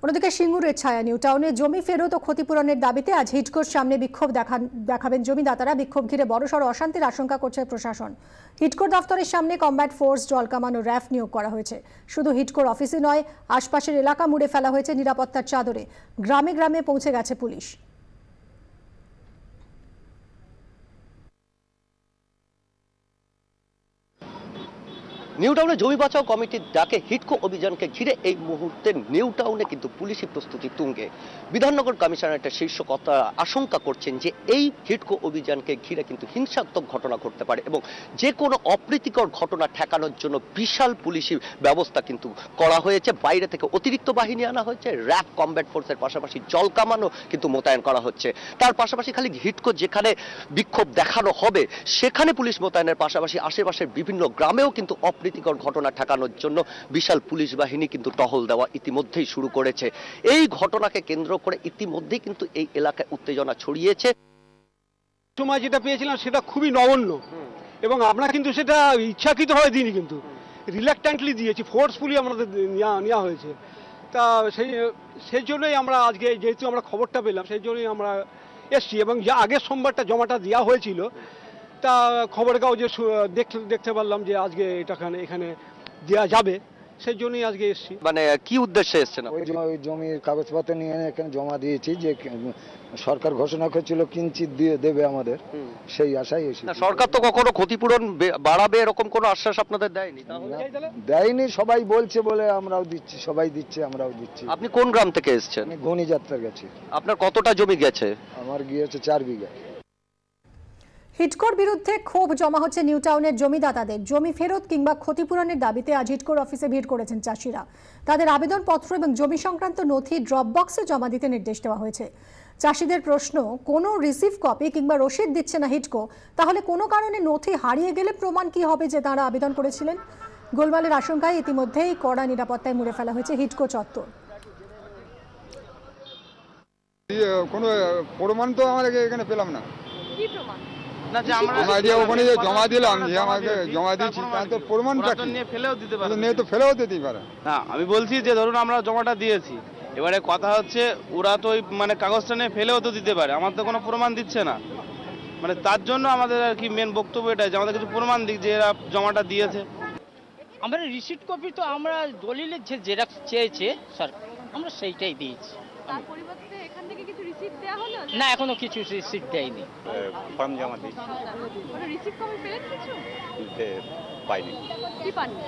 অন্যদিকে সিঙ্গুরের ছায়া নিউ টাউনে জমি ফেরত ও ক্ষতিপূরণের দাবিতে আজ হিডকোর সামনে বিক্ষোভ দেখাবেন জমিদাতারা। বিক্ষোভ ঘিরে বড়সড় অশান্তির আশঙ্কা করছে প্রশাসন। হিডকোর দফতরের সামনে কমব্যাট ফোর্স, জলকামান ও র্যাফ নিয়োগ করা হয়েছে। শুধু হিডকোর অফিসে নয়, আশপাশের এলাকা মুড়ে ফেলা হয়েছে নিরাপত্তার চাদরে। গ্রামে গ্রামে পৌঁছে গেছে পুলিশ। নিউ টাউনে জমি বাঁচাও কমিটির ডাকে হিডকো অভিযানকে ঘিরে এই মুহূর্তে নিউ টাউনে কিন্তু পুলিশি প্রস্তুতি তুঙ্গে। বিধাননগর কমিশনারেটের শীর্ষকর্তারা আশঙ্কা করছেন যে এই হিডকো অভিযানকে ঘিরে কিন্তু হিংসাত্মক ঘটনা ঘটতে পারে এবং যে কোনো অপ্রীতিকর ঘটনা ঠেকানোর জন্য বিশাল পুলিশি ব্যবস্থা কিন্তু করা হয়েছে। বাইরে থেকে অতিরিক্ত বাহিনী আনা হয়েছে, র্যাব, কমব্যাট ফোর্সের পাশাপাশি জল কামানও কিন্তু মোতায়েন করা হচ্ছে। তার পাশাপাশি খালি হিডকো যেখানে বিক্ষোভ দেখানো হবে সেখানে পুলিশ মোতায়েনের পাশাপাশি আশেপাশের বিভিন্ন গ্রামেও কিন্তু অপ্রীতিকর ঘটনা ঠেকানোর জন্য বিশাল পুলিশ বাহিনী কিন্তু টহল দেওয়া ইতিমধ্যেই শুরু করেছে। এই ঘটনাকে কেন্দ্র করে ইতিমধ্যেই কিন্তু এই এলাকায় উত্তেজনা ছড়িয়েছে। সময় যেটা পেয়েছিলাম সেটা খুবই নগণ্য এবং আমরা কিন্তু সেটা ইচ্ছাকৃতভাবে দিইনি, কিন্তু রিল্যাক্ট্যান্টলি দিয়েছি, ফোর্সফুলি আমাদের নেওয়া হয়েছে। তা সেই জন্যই আমরা আজকে যেহেতু আমরা খবরটা পেলাম সেই জন্যই আমরা এসছি এবং যে আগের সোমবারটা জমাটা দেওয়া হয়েছিল তা খবরের কাগজে দেখতে পারলাম যে আজকে এখানে দেওয়া যাবে, সেই জন্যই আজকে এসেছি। মানে কি উদ্দেশ্যে এসেছেন? ওই জমির কাগজপত্র নিয়ে এখানে জমা দিয়েছি, যে সরকার ঘোষণা করেছিল কিঞ্চিত দিয়ে দেবে আমাদের, সেই আশায় এসেছি। সরকার তো কখনো ক্ষতিপূরণ বাড়াবে এরকম কোনো আশ্বাস আপনাদের দেয়নি? দেয়নি, সবাই বলছে বলে আমরাও দিচ্ছি, সবাই দিচ্ছে, আমরাও দিচ্ছি। আপনি কোন গ্রাম থেকে এসেছেন? আমি ঘনি যাত্রা গেছি। আপনার কতটা জমি গেছে? আমার গিয়েছে 4 বিঘা। হিডকোর বিরুদ্ধে ক্ষোভ জমা হচ্ছে নিউ টাউনের জমিদাতাদের। জমি ফেরত কিংবা ক্ষতিপূরণের দাবিতে আজ হিডকোর অফিসে ভিড় করেছেন চাষিরা। তাদের আবেদনপত্র এবং জমি সংক্রান্ত নথি ড্রপ বক্সে জমা দিতে নির্দেশ দেওয়া হয়েছে। চাষিদের প্রশ্ন, কোনো রিসিভ কপি কিংবা রসিদ দিচ্ছে না হিডকো, তাহলে কোনো কারণে নথি হারিয়ে গেলে প্রমাণ কি হবে যে তারা আবেদন করেছিলেন? গোলমালের আশঙ্কায় ইতিমধ্যেই কড়া নিরাপত্তায় মুড়ে ফেলা হয়েছে হিডকো চত্বর। কোনো প্রমাণ তো আমরা এখানে পেলাম না। কি প্রমাণ? ওখানে যে জমা দিলাম, যে আমাকে জমা দিয়েছি তার তো প্রমাণটা ফেলেও দিতে পারে না। আমি বলছি যে ধরুন আমরা জমাটা দিয়েছি, এবারে কথা হচ্ছে ওরা তো ওই মানে কাগজটা নিয়ে ফেলেও তো দিতে পারে, আমার তো কোনো প্রমাণ দিচ্ছে না। মানে তার জন্য আমাদের আর কি মেন বক্তব্য এটা যে আমাদের কিছু প্রমাণ দিক যে এরা জমাটা দিয়েছে। আমরা রিসিট কপি তো আমরা দলিলের যে জেরক্স চেয়েছে সরকার, আমরা সেইটাই দিয়েছি। তার পরিবর্তে এখান থেকে কিছু রিসিট দেয়া হলো না? এখনো কিছু রিসিট দেয়নি। ফর্ম জমা দিয়েছি। কোনো রিসিট কপি পেলেন? কিছু পাইনি। কি পাননি?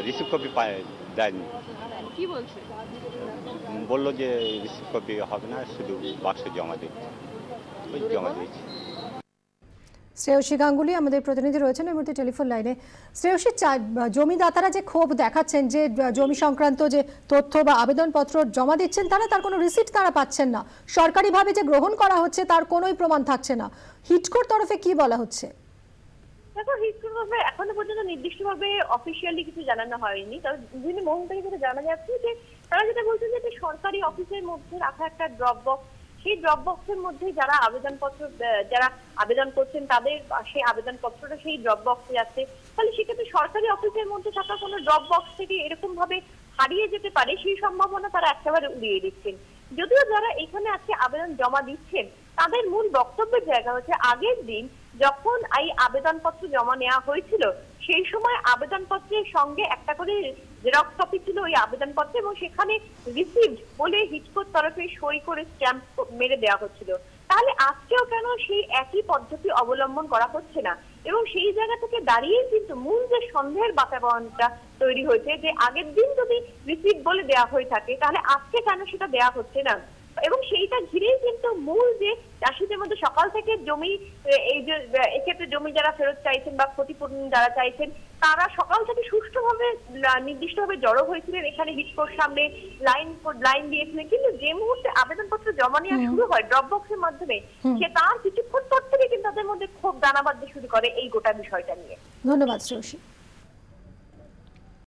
রিসিভ কপি দেয়নি। কি বলছে? বললো যে রিসিভ কপি হবে না, শুধু বাক্সে জমা দিয়েছি, ওই জমা দিয়েছি। শ্রেয়সী গাঙ্গুলি আমাদের প্রতিনিধি রয়েছেন এই মুহূর্তে টেলিফোন লাইনে। শ্রেয়সী, জমিদাতারা যে ক্ষোভ দেখাচ্ছেন যে জমি সংক্রান্ত যে তথ্য বা আবেদনপত্র জমা দিচ্ছেন তারা, তার কোনো রিসিট তারা পাচ্ছেন না, সরকারিভাবে যে গ্রহণ করা হচ্ছে তার কোনোই প্রমাণ থাকছে না, হিডকোর তরফে কি বলা হচ্ছে? দেখো, হিডকোর তরফে এখনো পর্যন্ত নির্দিষ্টভাবে অফিসিয়ালি কিছু জানানো হয়নি, তবে বিভিন্ন মহল থেকে যেটা জানা যাচ্ছে যে তারা যেটা বলছেন যে সরকারি অফিসের মধ্যে রাখা একটা ড্রপ বক্স, সেই ড্রপ বক্সের মধ্যে যারা আবেদন করছেন তাদের সেই আবেদনপত্রটা সেই ড্রপ বক্সে যাচ্ছে। তাহলে সেক্ষেত্রে সরকারি অফিসের মধ্যে থাকা কোনো ড্রপ বক্স থেকে এরকম ভাবে হারিয়ে যেতে পারে সেই সম্ভাবনা তারা একেবারে উড়িয়ে দিচ্ছেন। যদিও যারা এখানে আজকে আবেদন জমা দিচ্ছেন তাদের মূল বক্তব্যের জায়গা হচ্ছে আগের দিন যখন এই আবেদনপত্র জমা নেওয়া হয়েছিল সেই সময় আবেদনপত্রের সঙ্গে একটা করে জেরক্স কপি ছিল ওই আবেদনপত্রে এবং সেখানে রিসিভড বলে হিডকোর তরফে সই করে স্ট্যাম্প মেরে দেওয়া হচ্ছিল। তাহলে আজকেও কেন সেই একই পদ্ধতি অবলম্বন করা হচ্ছে না? এবং সেই জায়গা থেকে দাঁড়িয়ে কিন্তু মূল যে সন্দেহের বাতাবরণটা তৈরি হয়েছে যে আগের দিন যদি রিসিভ বলে দেওয়া হয়ে থাকে তাহলে আজকে কেন সেটা দেওয়া হচ্ছে না, এবং সেইটা ঘিরেই কিন্তু মূল যে চাষিদের মধ্যে সকাল থেকে জমি এই যে এক্ষেত্রে জমি যারা ফেরত চাইছেন বা ক্ষতিপূরণ যারা চাইছেন তারা সকাল থেকে সুষ্ঠুভাবে নির্দিষ্টভাবে জড়ো হয়েছিলেন এখানে হিডকোর সামনে, লাইন দিয়েছিলেন। কিন্তু যে মুহূর্তে আবেদনপত্র জমা নেওয়া শুরু হয় ড্রপ বক্সের মাধ্যমে, সে তার কিছুক্ষণ পর থেকে কিন্তু তাদের মধ্যে ক্ষোভ দানা বাঁধতে শুরু করে এই গোটা বিষয়টা নিয়ে। ধন্যবাদ শ্রেয়সী।